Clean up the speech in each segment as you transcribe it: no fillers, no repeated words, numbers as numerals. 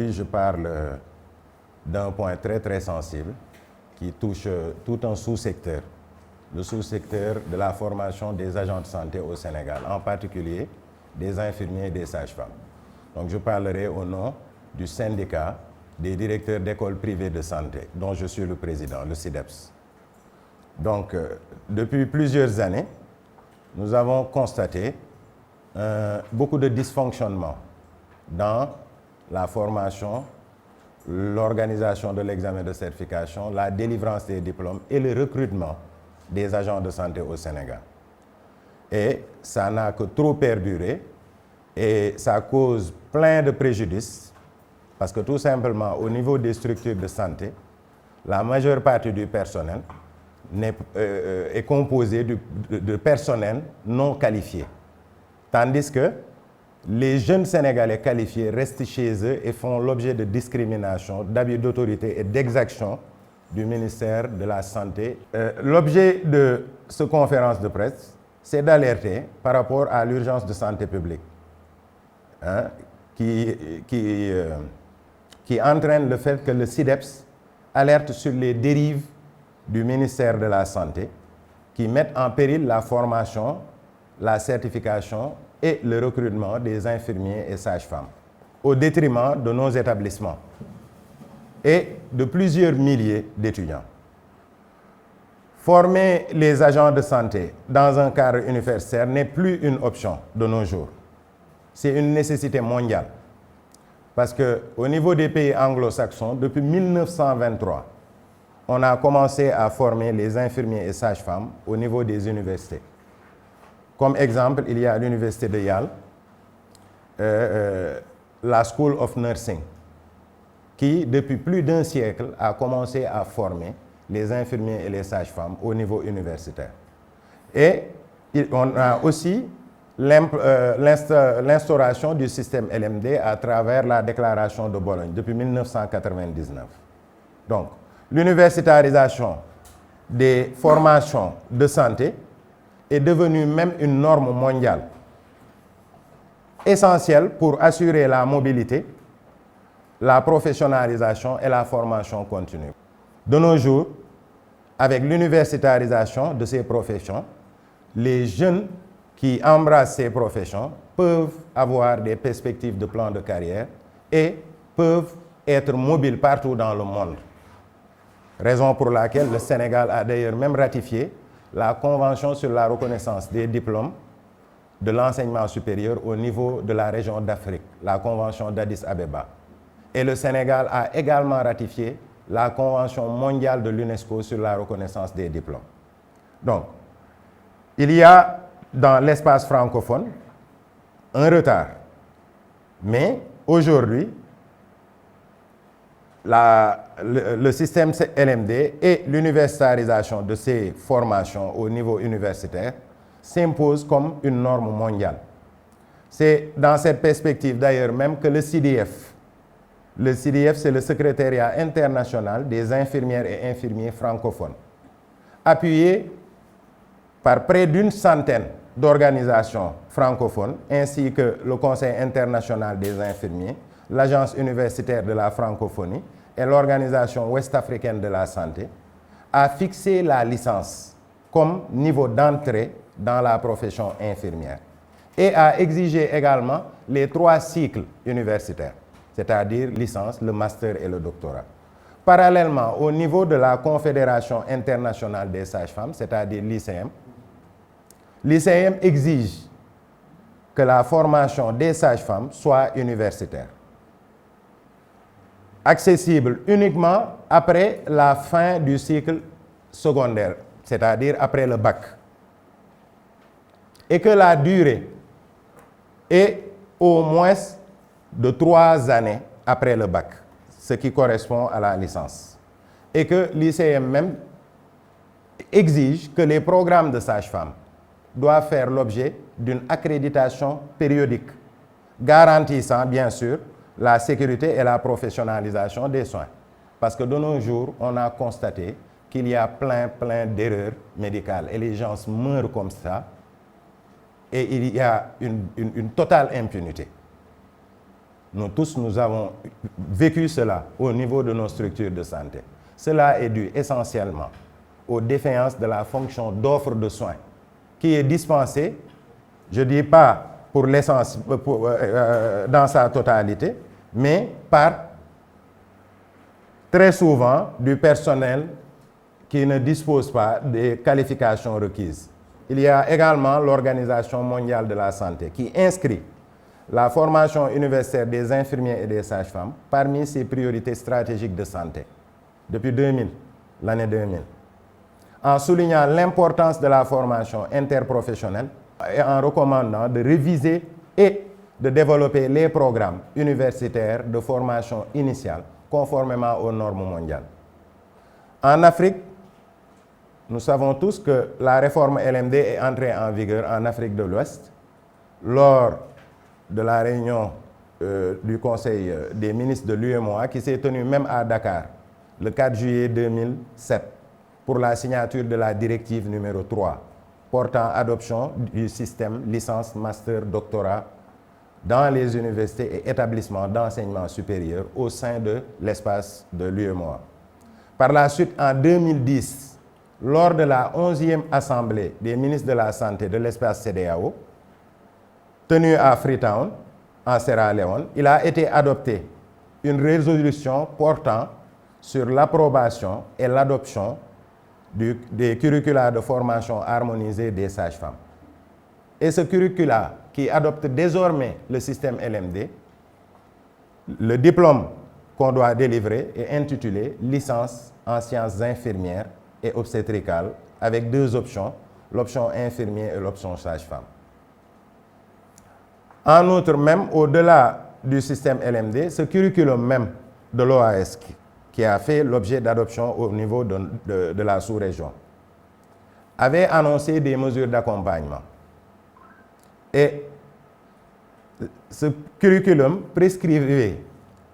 Aujourd'hui, je parle d'un point très sensible qui touche tout un sous-secteur, le sous-secteur de la formation des agents de santé au Sénégal, en particulier des infirmiers et des sages-femmes. Donc je parlerai au nom du syndicat des directeurs d'écoles privées de santé, dont je suis le président, le SYDEPS. Donc depuis plusieurs années, nous avons constaté beaucoup de dysfonctionnements dans la formation, l'organisation de l'examen de certification, la délivrance des diplômes et le recrutement des agents de santé au Sénégal. Et ça n'a que trop perduré et ça cause plein de préjudices parce que tout simplement au niveau des structures de santé, la majeure partie du personnel est composée de personnel non qualifié. Tandis que les jeunes Sénégalais qualifiés restent chez eux et font l'objet de discrimination, d'abus d'autorité et d'exaction du ministère de la Santé. L'objet de cette conférence de presse, c'est d'alerter par rapport à l'urgence de santé publique qui entraîne le fait que le SYDEPS alerte sur les dérives du ministère de la Santé qui mettent en péril la formation, la certification et le recrutement des infirmiers et sages-femmes, au détriment de nos établissements et de plusieurs milliers d'étudiants. Former les agents de santé dans un cadre universitaire n'est plus une option de nos jours. C'est une nécessité mondiale. Parce qu'au niveau des pays anglo-saxons, depuis 1923, on a commencé à former les infirmiers et sages-femmes au niveau des universités. Comme exemple, il y a l'université de Yale, la School of Nursing, qui depuis plus d'un siècle a commencé à former les infirmiers et les sages-femmes au niveau universitaire. Et on a aussi l'instauration du système LMD à travers la déclaration de Bologne depuis 1999. Donc, l'universitarisation des formations de santé est devenue même une norme mondiale, essentielle pour assurer la mobilité, la professionnalisation et la formation continue. De nos jours, avec l'universitarisation de ces professions, les jeunes qui embrassent ces professions peuvent avoir des perspectives de plan de carrière et peuvent être mobiles partout dans le monde. Raison pour laquelle le Sénégal a d'ailleurs même ratifié la Convention sur la reconnaissance des diplômes de l'enseignement supérieur au niveau de la région d'Afrique, la Convention d'Addis Abeba. Et le Sénégal a également ratifié la Convention mondiale de l'UNESCO sur la reconnaissance des diplômes. Donc, il y a dans l'espace francophone un retard. Mais aujourd'hui, le système LMD et l'universitarisation de ces formations au niveau universitaire s'imposent comme une norme mondiale. C'est dans cette perspective d'ailleurs même que le CDF, c'est le secrétariat international des infirmières et infirmiers francophones, appuyé par près d'une centaine d'organisations francophones, ainsi que le Conseil international des infirmiers, l'Agence universitaire de la francophonie et l'Organisation ouest-africaine de la santé, a fixé la licence comme niveau d'entrée dans la profession infirmière et a exigé également les 3 cycles universitaires, c'est-à-dire licence, le master et le doctorat. Parallèlement, au niveau de la Confédération internationale des sages-femmes, c'est-à-dire l'ICM, l'ICM exige que la formation des sages-femmes soit universitaire, accessible uniquement après la fin du cycle secondaire, c'est-à-dire après le bac, et que la durée est au moins de 3 années après le bac, ce qui correspond à la licence, et que l'ICM même exige que les programmes de sages-femmes doivent faire l'objet d'une accréditation périodique, garantissant bien sûr la sécurité et la professionnalisation des soins. Parce que de nos jours, on a constaté qu'il y a plein d'erreurs médicales et les gens meurent comme ça et il y a une totale impunité. Nous tous, nous avons vécu cela au niveau de nos structures de santé. Cela est dû essentiellement aux défaillances de la fonction d'offre de soins qui est dispensée, je ne dis pas pour l'essence, dans sa totalité, mais par très souvent du personnel qui ne dispose pas des qualifications requises. Il y a également l'Organisation mondiale de la santé qui inscrit la formation universitaire des infirmiers et des sages-femmes parmi ses priorités stratégiques de santé depuis 2000, l'année 2000, en soulignant l'importance de la formation interprofessionnelle et en recommandant de réviser et de développer les programmes universitaires de formation initiale conformément aux normes mondiales. En Afrique, nous savons tous que la réforme LMD est entrée en vigueur en Afrique de l'Ouest lors de la réunion du Conseil des ministres de l'UEMOA qui s'est tenue même à Dakar le 4 juillet 2007 pour la signature de la directive numéro 3 portant adoption du système licence, master, doctorat dans les universités et établissements d'enseignement supérieur au sein de l'espace de l'UEMOA. Par la suite, en 2010, lors de la 11e Assemblée des ministres de la Santé de l'espace CEDEAO, tenue à Freetown, en Sierra Leone, il a été adopté une résolution portant sur l'approbation et l'adoption des curricula de formation harmonisée des sages-femmes. Et ce curricula qui adopte désormais le système LMD, le diplôme qu'on doit délivrer est intitulé licence en sciences infirmières et obstétricales avec deux options, l'option infirmier et l'option sage-femme. En outre, même au-delà du système LMD, ce curriculum même de l'OAS qui a fait l'objet d'adoption au niveau de la sous-région avait annoncé des mesures d'accompagnement. Et ce curriculum prescrivait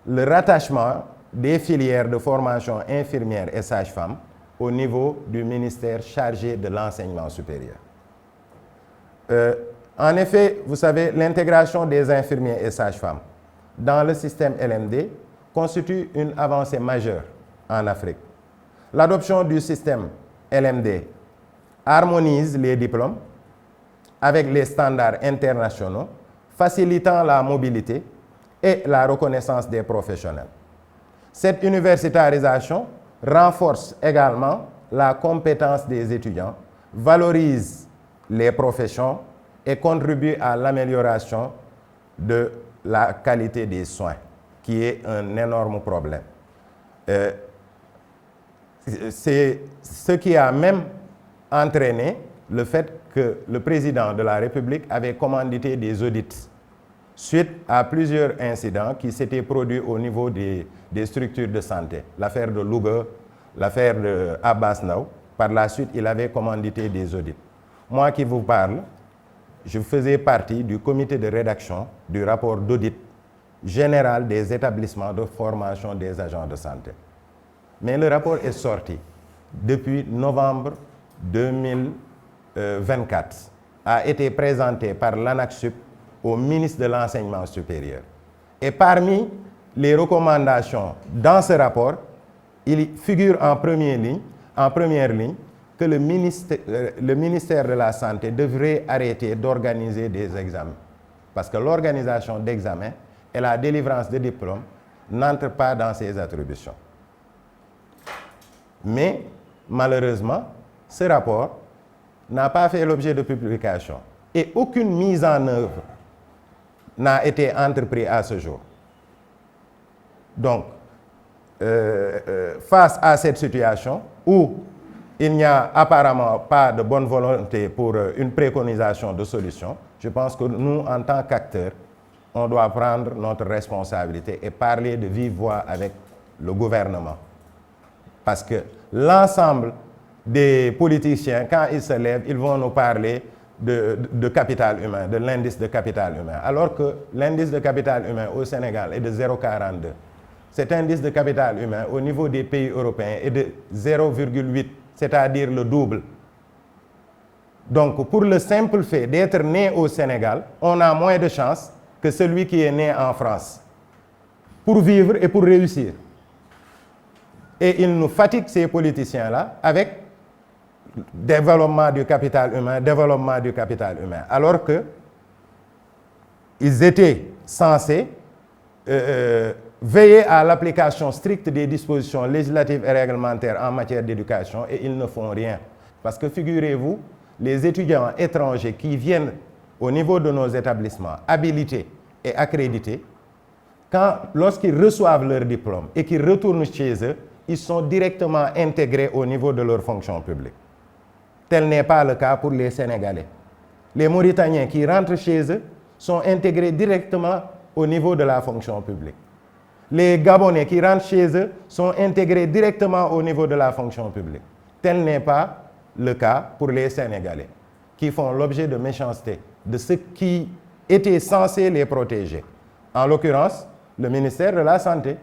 le rattachement des filières de formation infirmière et sage-femme au niveau du ministère chargé de l'enseignement supérieur. En effet, vous savez, l'intégration des infirmiers et sages-femmes dans le système LMD constitue une avancée majeure en Afrique. L'adoption du système LMD harmonise les diplômes avec les standards internationaux, facilitant la mobilité et la reconnaissance des professionnels. Cette universitarisation renforce également la compétence des étudiants, valorise les professions et contribue à l'amélioration de la qualité des soins, qui est un énorme problème. C'est ce qui a même entraîné le fait que le président de la République avait commandité des audits suite à plusieurs incidents qui s'étaient produits au niveau des structures de santé. L'affaire de Louga, l'affaire de Abbas Ndao. Par la suite, il avait commandité des audits. Moi qui vous parle, je faisais partie du comité de rédaction du rapport d'audit général des établissements de formation des agents de santé. Mais le rapport est sorti depuis novembre 2024, a été présenté par l'ANAQ-Sup au ministre de l'Enseignement supérieur. Et parmi les recommandations dans ce rapport, il figure en première ligne que le ministère de la Santé devrait arrêter d'organiser des examens. Parce que l'organisation d'examens et la délivrance de diplômes n'entrent pas dans ses attributions. Mais malheureusement, ce rapport n'a pas fait l'objet de publication et aucune mise en œuvre n'a été entreprise à ce jour. Donc, face à cette situation où il n'y a apparemment pas de bonne volonté pour une préconisation de solution, je pense que nous, en tant qu'acteurs, on doit prendre notre responsabilité et parler de vive voix avec le gouvernement. Parce que l'ensemble des politiciens, quand ils se lèvent, ils vont nous parler de capital humain, de l'indice de capital humain. Alors que l'indice de capital humain au Sénégal est de 0,42. Cet indice de capital humain au niveau des pays européens est de 0,8, c'est-à-dire le double. Donc, pour le simple fait d'être né au Sénégal, on a moins de chances que celui qui est né en France. pour vivre et pour réussir. Et ils nous fatiguent, ces politiciens-là, avec développement du capital humain, alors que ils étaient censés veiller à l'application stricte des dispositions législatives et réglementaires en matière d'éducation, et ils ne font rien. Parce que figurez-vous, les étudiants étrangers qui viennent au niveau de nos établissements, habilités et accrédités, lorsqu'ils reçoivent leur diplôme et qu'ils retournent chez eux, ils sont directement intégrés au niveau de leur fonction publique. Tel n'est pas le cas pour les Sénégalais. Les Mauritaniens qui rentrent chez eux sont intégrés directement au niveau de la fonction publique. Les Gabonais qui rentrent chez eux sont intégrés directement au niveau de la fonction publique. Tel n'est pas le cas pour les Sénégalais, qui font l'objet de méchanceté de ceux qui étaient censés les protéger. En l'occurrence, le ministère de la Santé,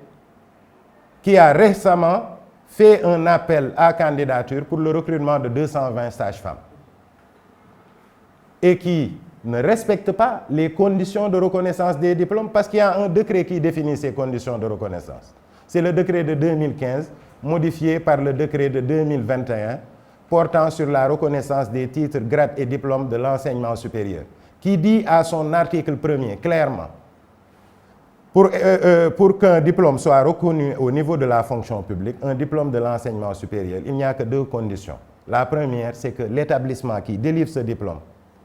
qui a récemment fait un appel à candidature pour le recrutement de 220 sages-femmes et qui ne respecte pas les conditions de reconnaissance des diplômes parce qu'il y a un décret qui définit ces conditions de reconnaissance. C'est le décret de 2015 modifié par le décret de 2021 portant sur la reconnaissance des titres, grades et diplômes de l'enseignement supérieur, qui dit à son article 1er clairement pour qu'un diplôme soit reconnu au niveau de la fonction publique, un diplôme de l'enseignement supérieur, il n'y a que deux conditions. La première, c'est que l'établissement qui délivre ce diplôme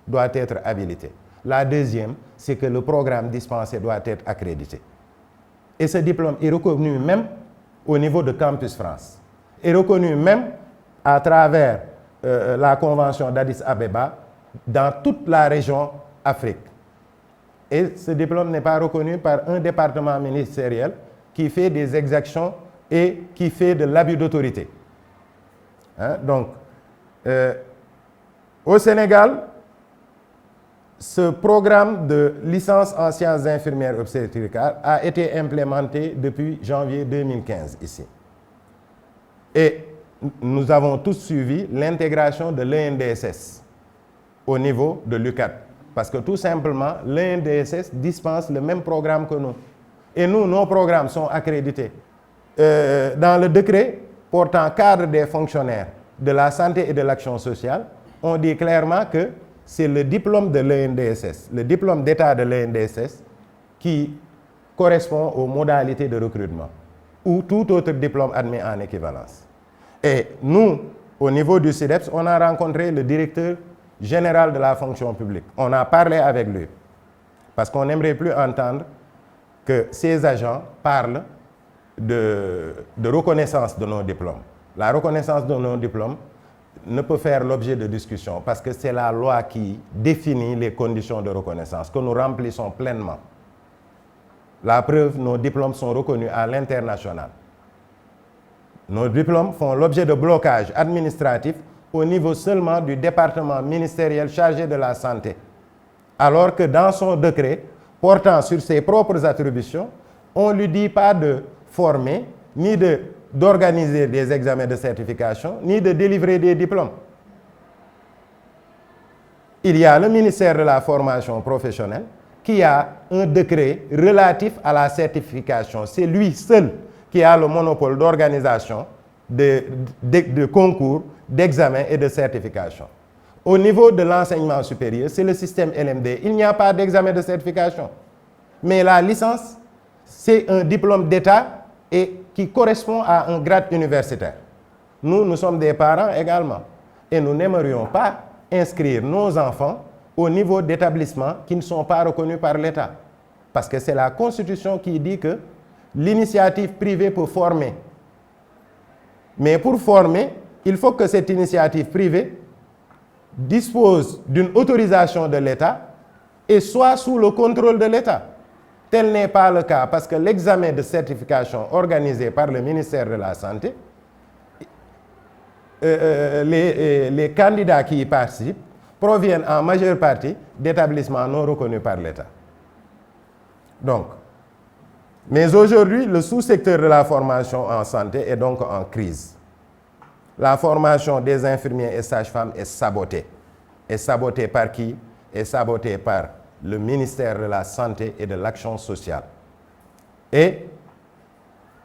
doit être habilité. La deuxième, c'est que le programme dispensé doit être accrédité. Et ce diplôme est reconnu même au niveau de Campus France, est reconnu même à travers la convention d'Addis Abeba dans toute la région Afrique. Et ce diplôme n'est pas reconnu par un département ministériel qui fait des exactions et qui fait de l'abus d'autorité. Donc, au Sénégal, ce programme de licence en sciences infirmières obstétricales a été implémenté depuis janvier 2015 ici. Et nous avons tous suivi l'intégration de l'ENDSS au niveau de l'UCAD. Parce que tout simplement, l'ENDSS dispense le même programme que nous. Et nous, nos programmes sont accrédités. Dans le décret portant cadre des fonctionnaires de la santé et de l'action sociale, on dit clairement que c'est le diplôme de l'ENDSS, le diplôme d'état de l'ENDSS, qui correspond aux modalités de recrutement ou tout autre diplôme admis en équivalence. Et nous, au niveau du CIDEPS, on a rencontré le directeur général de la fonction publique. On a parlé avec lui parce qu'on n'aimerait plus entendre que ces agents parlent de reconnaissance de nos diplômes. La reconnaissance de nos diplômes ne peut faire l'objet de discussion parce que c'est la loi qui définit les conditions de reconnaissance que nous remplissons pleinement. La preuve, nos diplômes sont reconnus à l'international. Nos diplômes font l'objet de blocage administratif au niveau seulement du département ministériel chargé de la santé. Alors que dans son décret portant sur ses propres attributions, on ne lui dit pas de former, ni d'organiser des examens de certification, ni de délivrer des diplômes. Il y a le ministère de la formation professionnelle qui a un décret relatif à la certification. C'est lui seul qui a le monopole d'organisation de concours, d'examens et de certification. Au niveau de l'enseignement supérieur, c'est le système LMD. Il n'y a pas d'examen de certification. Mais la licence, c'est un diplôme d'État et qui correspond à un grade universitaire. Nous sommes des parents également. Et nous n'aimerions pas inscrire nos enfants au niveau d'établissements qui ne sont pas reconnus par l'État. Parce que c'est la Constitution qui dit que l'initiative privée peut former. Mais pour former, il faut que cette initiative privée dispose d'une autorisation de l'État et soit sous le contrôle de l'État. Tel n'est pas le cas parce que l'examen de certification organisé par le ministère de la Santé, les candidats qui y participent proviennent en majeure partie d'établissements non reconnus par l'État. Donc, mais aujourd'hui, le sous-secteur de la formation en santé est donc en crise. La formation des infirmiers et sages-femmes est sabotée. Est sabotée par qui? Est sabotée par le ministère de la Santé et de l'Action sociale. Et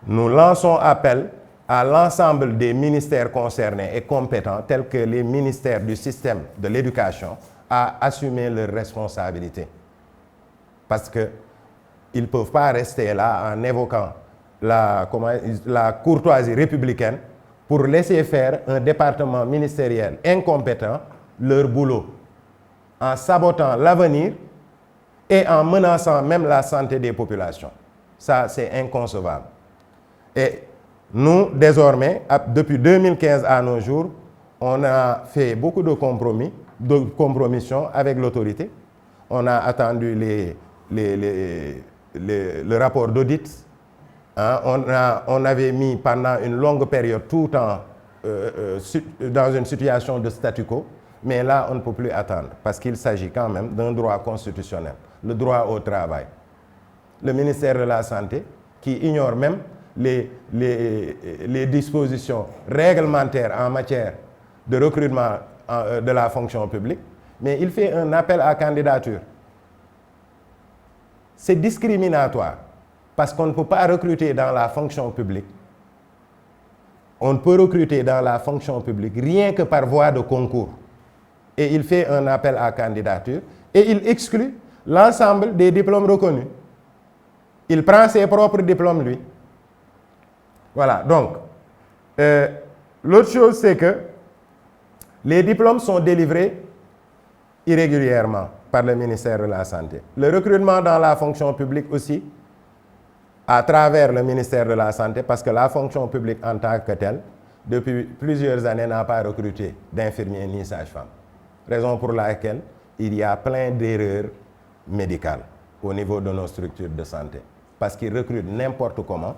Nous lançons appel à l'ensemble des ministères concernés et compétents, tels que les ministères du système de l'éducation, à assumer leurs responsabilités. Parce qu'ils ne peuvent pas rester là en évoquant la courtoisie républicaine pour laisser faire un département ministériel incompétent leur boulot, en sabotant l'avenir et en menaçant même la santé des populations. Ça, c'est inconcevable. Et nous, désormais, depuis 2015 à nos jours, on a fait beaucoup de compromissions avec l'autorité. On a attendu le rapport d'audit. Hein, on avait mis pendant une longue période tout le temps dans une situation de statu quo. Mais là, on ne peut plus attendre parce qu'il s'agit quand même d'un droit constitutionnel, le droit au travail. Le ministère de la Santé, qui ignore même les dispositions réglementaires en matière de recrutement de la fonction publique, mais il fait un appel à candidature. C'est discriminatoire parce qu'on ne peut pas recruter dans la fonction publique. On ne peut recruter dans la fonction publique rien que par voie de concours. Et il fait un appel à candidature et il exclut l'ensemble des diplômes reconnus. Il prend ses propres diplômes, lui. Voilà, donc, l'autre chose, c'est que les diplômes sont délivrés irrégulièrement par le ministère de la Santé. Le recrutement dans la fonction publique aussi, à travers le ministère de la Santé, parce que la fonction publique en tant que telle, depuis plusieurs années, n'a pas recruté d'infirmiers ni sages-femmes. Raison pour laquelle il y a plein d'erreurs médicales au niveau de nos structures de santé. Parce qu'ils recrutent n'importe comment.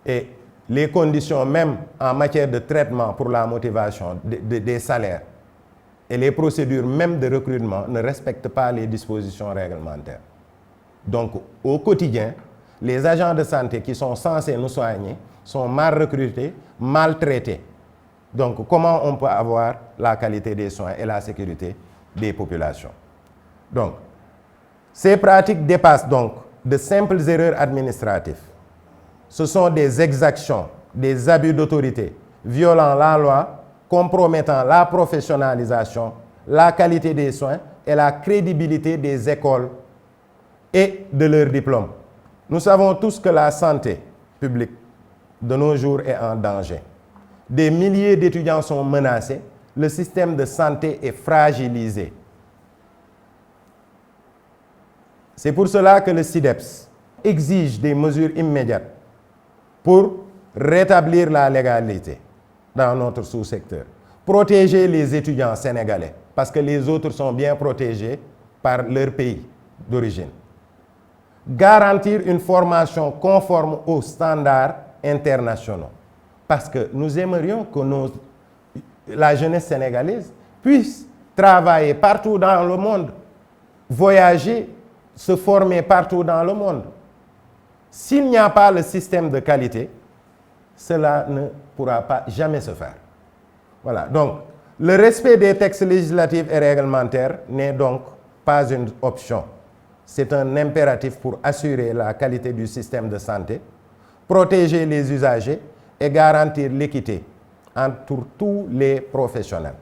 Et les conditions même en matière de traitement pour la motivation des salaires et les procédures même de recrutement ne respectent pas les dispositions réglementaires. Donc, au quotidien, les agents de santé qui sont censés nous soigner sont mal recrutés, mal traités. Donc, comment on peut avoir la qualité des soins et la sécurité des populations? Donc, ces pratiques dépassent donc de simples erreurs administratives. Ce sont des exactions, des abus d'autorité, violant la loi, compromettant la professionnalisation, la qualité des soins et la crédibilité des écoles et de leurs diplômes. Nous savons tous que la santé publique de nos jours est en danger. Des milliers d'étudiants sont menacés, le système de santé est fragilisé. C'est pour cela que le SYDEPS exige des mesures immédiates pour rétablir la légalité dans notre sous-secteur. Protéger les étudiants sénégalais, parce que les autres sont bien protégés par leur pays d'origine. Garantir une formation conforme aux standards internationaux. Parce que nous aimerions que la jeunesse sénégalaise puisse travailler partout dans le monde, voyager, se former partout dans le monde. S'il n'y a pas le système de qualité, cela ne pourra pas jamais se faire. Voilà, donc le respect des textes législatifs et réglementaires n'est donc pas une option. C'est un impératif pour assurer la qualité du système de santé, protéger les usagers et garantir l'équité entre tous les professionnels.